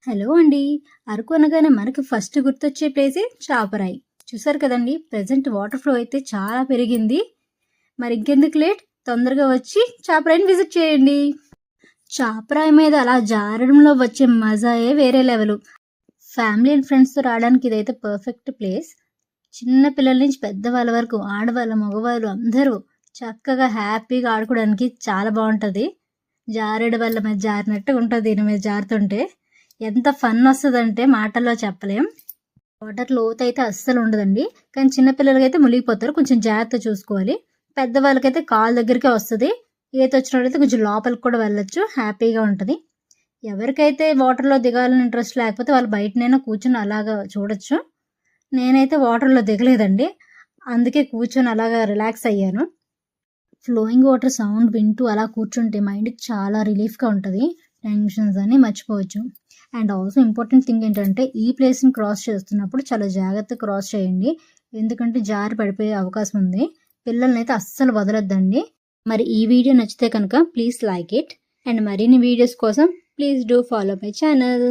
Hello అండి. అరకు అనగానే మనకి ఫస్ట్ గుర్తొచ్చే ప్లేసే చాపరాయి. చూసారు కదండీ! ప్రెజెంట్ వాటర్ ఫ్లో అయితే చాలా పెరిగింది. మరి ఇంకెందుకు లేట్, తొందరగా వచ్చి చాపరాయిని విజిట్ చేయండి. చాపరాయి మీద అలా జారడంలో వచ్చే మజాయే వేరే లెవెలు. ఫ్యామిలీ అండ్ ఫ్రెండ్స్‌తో రావడానికి ఇదైతే పర్ఫెక్ట్ ప్లేస్. చిన్న పిల్లల నుంచి పెద్దవాళ్ళ వరకు, ఆడవాళ్ళు, మగవాళ్ళు అందరూ చక్కగా హ్యాపీగా ఆడుకోవడానికి చాలా బావుంటది. జారుడు బల్ల మీద జారినట్టుగా ఉంటది దీని మీద జారుతుంటే. ఎంత ఫన్ వస్తదంటే మాటల్లో చెప్పలేం. వాటర్ లోతైతే అస్సలు ఉండదండి. కానీ చిన్న పిల్లలకైతే మునిగిపోతారు. కొంచెం జాగ్రత్తగా చూసుకోవాలి. పెద్దవాళ్ళకైతే కాళ్ళ దగ్గరికే వస్తది. ఈత వచ్చినోళ్ళైతే కొంచెం లోపలికి కూడా వెళ్ళొచ్చు. హ్యాపీగా ఉంటది. ఎవరికైతే వాటర్‌లో దిగాలని ఇంట్రెస్ట్ లేకపోతే వాళ్ళు బయటనైనా కూర్చొని అలాగా చూడొచ్చు. నేనైతే వాటర్‌లో దిగలేదండి. అందుకే కూర్చొని అలాగా రిలాక్స్ అయ్యాను. ఫ్లోయింగ్ వాటర్ సౌండ్ వింటూ అలా కూర్చుంటే మైండ్‌కి చాలా రిలీఫ్‌గా ఉంటది. టెన్షన్స్ అన్నీ మర్చిపోవచ్చు. అండ్ ఆల్సో ఇంపార్టెంట్ థింగ్ ఏంటంటే ఈ ప్లేస్‌ని క్రాస్ చేస్తున్నప్పుడు చాలా జాగ్రత్తగా క్రాస్ చేయండి. ఎందుకంటే జారి పడిపోయే అవకాశం ఉంది. పిల్లల్నైతే అస్సలు వదలొద్దండి. మరి ఈ వీడియో నచ్చితే కనుక ప్లీజ్ లైక్ ఇట్. అండ్ మరిన్ని వీడియోస్ కోసం please do follow my channel.